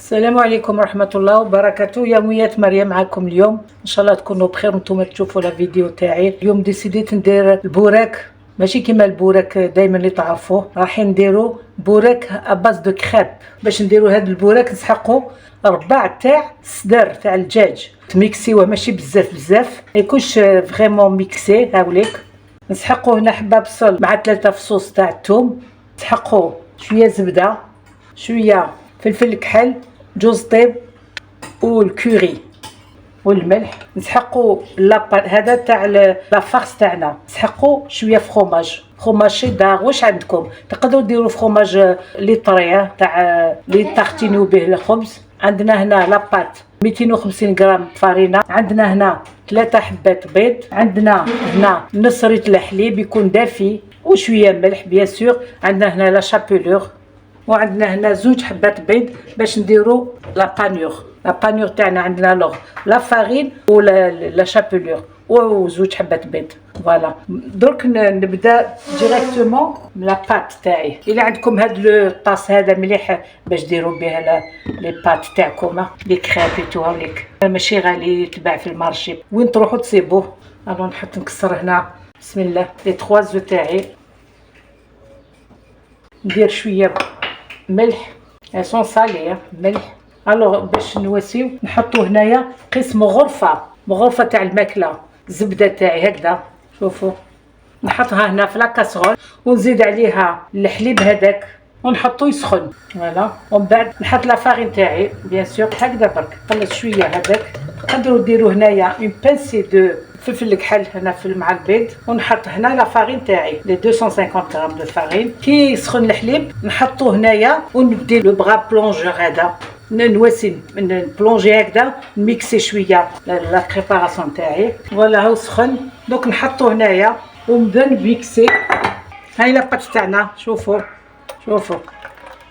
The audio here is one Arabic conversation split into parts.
السلام عليكم ورحمة الله وبركاته. يوميات مريم معكم اليوم، ان شاء الله تكونوا بخير وانتم تشوفوا لا فيديو تاعي. اليوم ديسيديت ندير البوراك، ماشي كيما البوراك دائما اللي تعرفوه، رايحين نديروا بوراك اباز دو كريب. باش نديروا هذا البوراك نسحقوا ربع تاع الصدر تاع الدجاج، تميكسيوه ماشي بزاف ما يكونش فريمون ميكسي. هاوليك نسحقوا هنا حبه بصل مع 3 فصوص تاع الثوم، نسحقوا شويه زبده، شويه فلفل كحل، جوز طيب والكوري والملح. نسحقوا لابان هذا تاع لافارس تاعنا، نسحقوا شويه فروماج شيدار. واش عندكم تقدروا ديروا فروماج لي طريه تاع لي تارتينيو به الخبز. عندنا هنا لاباط 250 غرام فارينه، عندنا هنا 3 حبات بيض، عندنا هنا نص ريت الحليب يكون دافي وشويه ملح بيان سور، عندنا هنا لا شابولور، وعندنا هنا 2 حبات بيض باش نديرو لا بانيور تاعنا. عندنا لوغ لا فارين ولا لا شابولور و2 حبات بيض. فوالا درك نبدا ديريكتومون لا بات تاعي. الا عندكم هاد الطاس هذا مليح باش ديروا به لي بات تاعكم، لي كريب هاوليك ماشي غالي، يتباع في المارشي وين تروحوا تصيبوه. الو نحط نكسر هنا بسم الله لي 3 زو تاعي، ندير شويه ملح سون صالي ملح. الوغ باش نواسيو نحطو هنايا قسم غرفه تاع الماكله، الزبده تاعي هكذا شوفوا، نحطها هنا في لاكاسرول ونزيد عليها الحليب هذاك ونحطو يسخن. فوالا ومن بعد نحط لا فارين تاعي بيان سور هكذا برك، خلص شويه هذاك. تقدروا ديروا هنايا اون بانسي دو فلفل كحل هنا في مع البيض، ونحط هنا لا فارين تاعي لي 250 غرام دو فارين. كي يسخن الحليب نحطوه هنايا ونبدي لو بغا بلونجور هذا نواسي نبلونجي هكذا، نميكسي شويه لا بريباراسيون تاعي. فوالا هاو سخن دوك نحطوه هنايا ونبدا نميكسي. هاي لاباط تاعنا شوفوا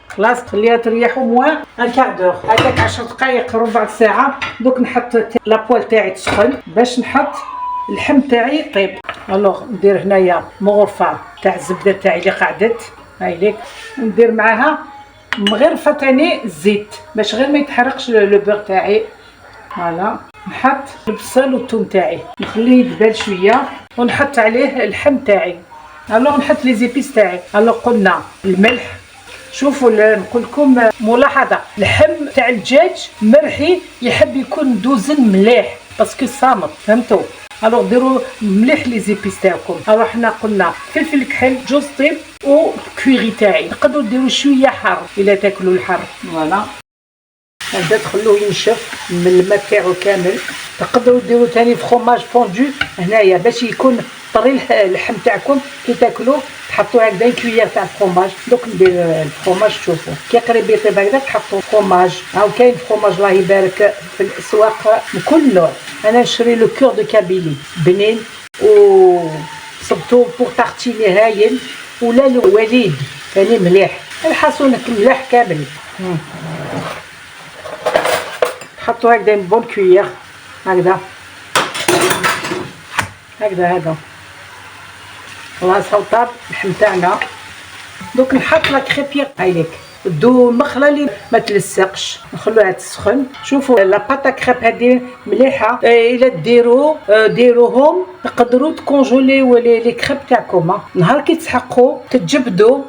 خلاص، خليها تريح موان ان كاردور هكاك 10 دقائق ربع ساعه. دوك نحط لابوال تاعي تسخن باش نحط اللحم تاعي يطيب. الوغ ندير هنايا مغرفه تاع الزبده تاعي اللي قعدت هاي ليك، وندير معاها مغرفه تاني الزيت باش غير ما يتحرقش لو بور تاعي. فوالا نحط البصل والثوم تاعي نخليه يدبل شويه ونحط عليه اللحم تاعي. الوغ نحط لي زيبيس تاعي. الوغ قلنا الملح، شوفوا نقول لكم ملاحظه، اللحم تاع الدجاج مرحي يحب يكون دوزن مليح باسكو صامت، فهمتوا؟ الوغ ديروا مليح لي زيبيس تاعكم. الوغ حنا قلنا فلفل كحل، جوز طيب وكوري تاعي. تقدروا ديروا شويه حار الا تاكلوا الحار. فوالا هذا تخلوه ينشف من الماء تاعو كامل. تقدروا ديروا ثاني فروماج فوندو هنايا باش يكون طري اللحم تاعكم. كي تاكلوه تحطوا هكذا كويير تاع الفروماج. دوك ندير الفروماج، شوفوا كي قريب يطيب هكذا تحطوا فروماج. هاو كاين فروماج الله يبارك في الاسواق من كل نوع. انا نشري لو كور دو كابيلي بنين و صبتو بور تارتيني هايل، ولا الوليد ثاني مليح، الحصونك مليح كامل. حطوا هكذا بون كويير هكذا هذا خلاص. هاو طاب اللحم تاعنا. دوك نحط لا كريبير هايليك دو مخله اللي ما تلصقش، نخلوها تسخن. شوفوا لا باتا كريب هذه مليحه. الا ديروهم تقدروا تكونجوليو لي كريب تاعكم. نهار كي تسحقوا تتجبدوا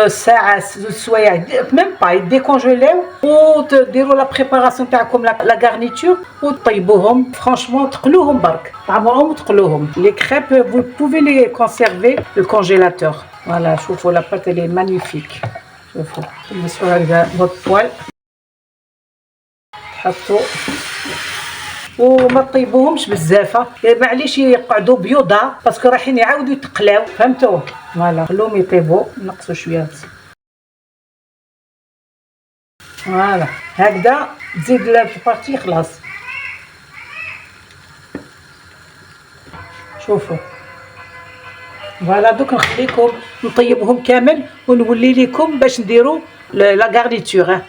ساعه سوايع ميم با ديكونجوليو وديروا لا بريباراسيون تاعكم لا غارنيتور وطيبوهم. فرانشمون تقلوهم برك، تعمروهم وتقلوهم. لي كريب vous pouvez les conserver le congélateur. فوالا شوفوا لا بات لي مانيفيك. شوفوا تلمسوا هكذا بالبوال تحطوا وما طيبوهمش بزاف، معليش يقعدوا بيوضه باسكو رايحين يعاودوا يتقلاو، فهمتوا؟ فوالا خلوهم يطيبوا، نقصوا شويه بس. فوالا هكذا تزيد البارتي خلاص. شوفوا فوالا دوك نخليكم نطيبهم كامل ونولي لكم باش نديروا لا غارنيتور.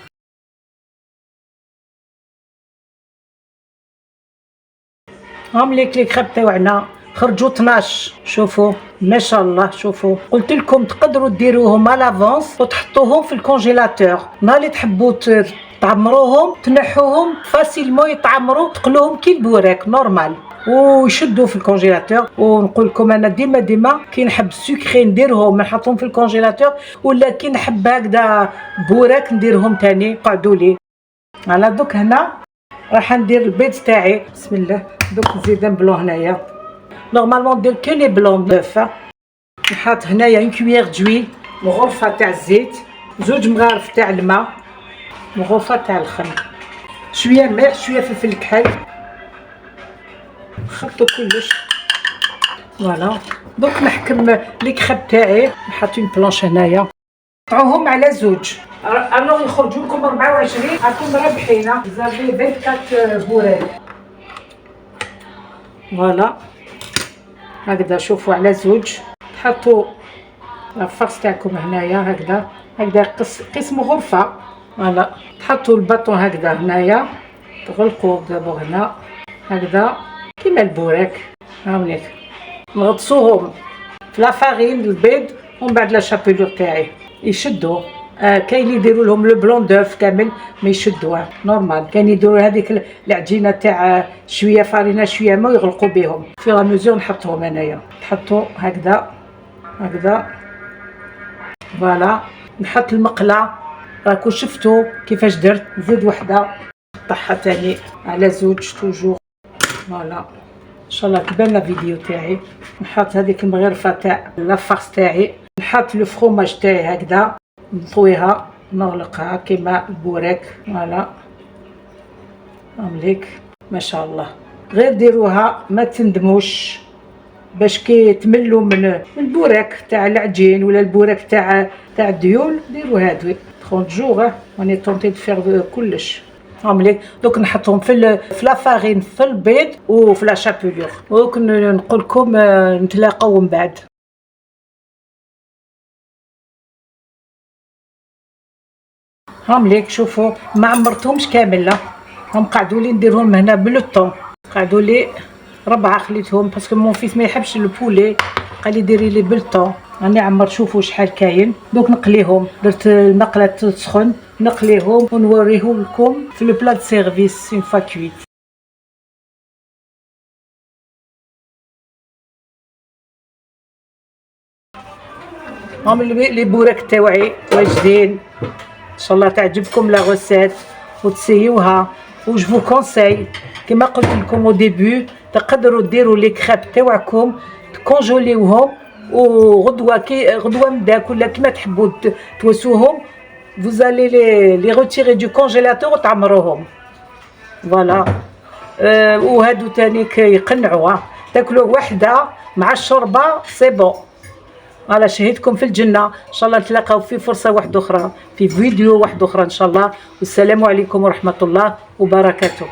هم لي كريب تاعنا خرجوا 12. شوفوا ما شاء الله. شوفوا قلت لكم تقدروا ديروهم على لافونس وتحطوهم في الكونجيلاتور. نهار اللي تحبوا تعمروهم تنحوهم فاسيلمون يتعمروا، تقلوهم كي البوراك نورمال ويشدوا في الكونجيلاتور. ونقول لكم انا ديما كي نحب السكري نديرهم نحطهم في الكونجيلاتور، ولا كي نحب هكذا بوراك نديرهم تاني قعدوا لي. على دوك هنا راح ندير البيض تاعي. بسم الله. دوك نزيد بلون هنايا، نورمالمون ندير كي لي بلون بوف. نحط هنايا اون كويير دوي، مغرفه تاع الزيت، زوج مغارف تاع الماء، مغرفه تاع الخل، شويه ملح، شويه فلفل كحل، نخلطو كلش. فوالا دوك نحكم لي كريب تاعي، نحط اون بلونش هنايا، قطعوهم على زوج. الوغ يخرجوا لكم 24، راكم رابحين. زافي 24 بوراك. فوالا هكذا شوفوا على زوج. تحطوا لافارس تاعكم هنايا هكذا قسم غرفه. فوالا تحطوا الباطون هكذا هنايا، تغلقوا دابا هنا هكذا كيما البوراك. هاوليك نغطسوهم في لافارين البيض، ومن بعد لا شابيلور تاعي يشدوا. كاين اللي يديروا لهم لو بلون دوف كامل ما يشدوه نورمال. كاين يديروا هذيك العجينه تاع شويه فارينه شويه ما يغلقوا بهم. في لا ميزور نحطهم انايا، تحطوا هكذا فوالا. نحط المقله، راكو شفتوا كيفاش درت. نزيد وحده نقطعها تاني على زوج توجور. فوالا ان شاء الله تبان لا فيديو تاعي. نحط هذيك المغرفه تاع لافارس تاعي، نحط لو فروماج تاعي هكذا، نطويها نغلقها كيما البوراك. فوالا عمليك ما شاء الله. غير ديروها ما تندموش، باش كي تملوا من البوراك تاع العجين ولا البوراك تاع الديول ديروا هادوي 30 جوغ. راني طونطي دفير كلش عمليك. دوك نحطهم في لافارين في البيض وفي لا شابيلور. دوك نقول لكم نتلاقاو من بعد. هامليك شوفوا ما عمرتهمش كامل، لا هم قعدوا لي نديرهم هنا بلوطون، قعدوا لي 4 خليتهم باسكو مون فيس ما يحبش البولي، قال لي ديري لي بلطون. راني عمر شوفوا شحال كاين. دوك نقليهم، درت المقله تسخن نقليهم ونوريهم لكم في لو بلا سيرفيس اون فوا كويت. هم لي بوراك تاوعي واجدين. ان شاء الله تعجبكم لا غوسيت وتسيوها. وج فو كونساي كما قلت لكم او ديبي، تقدروا ديروا لي كريب تاوعكم تكونجوليوهم، وغدوه غدوه من داك ولا كيما تحبوا توسوهم، فوزالي لي روتيري دو كونجيلاتور وتعمروهم. فوالا وهادو تاني يقنعوا، تاكلوا وحده مع الشوربه سي بون. على شهيتكم في الجنة. إن شاء الله نتلاقاو في فرصة واحدة أخرى، في فيديو واحد أخرى إن شاء الله. والسلام عليكم ورحمة الله وبركاته.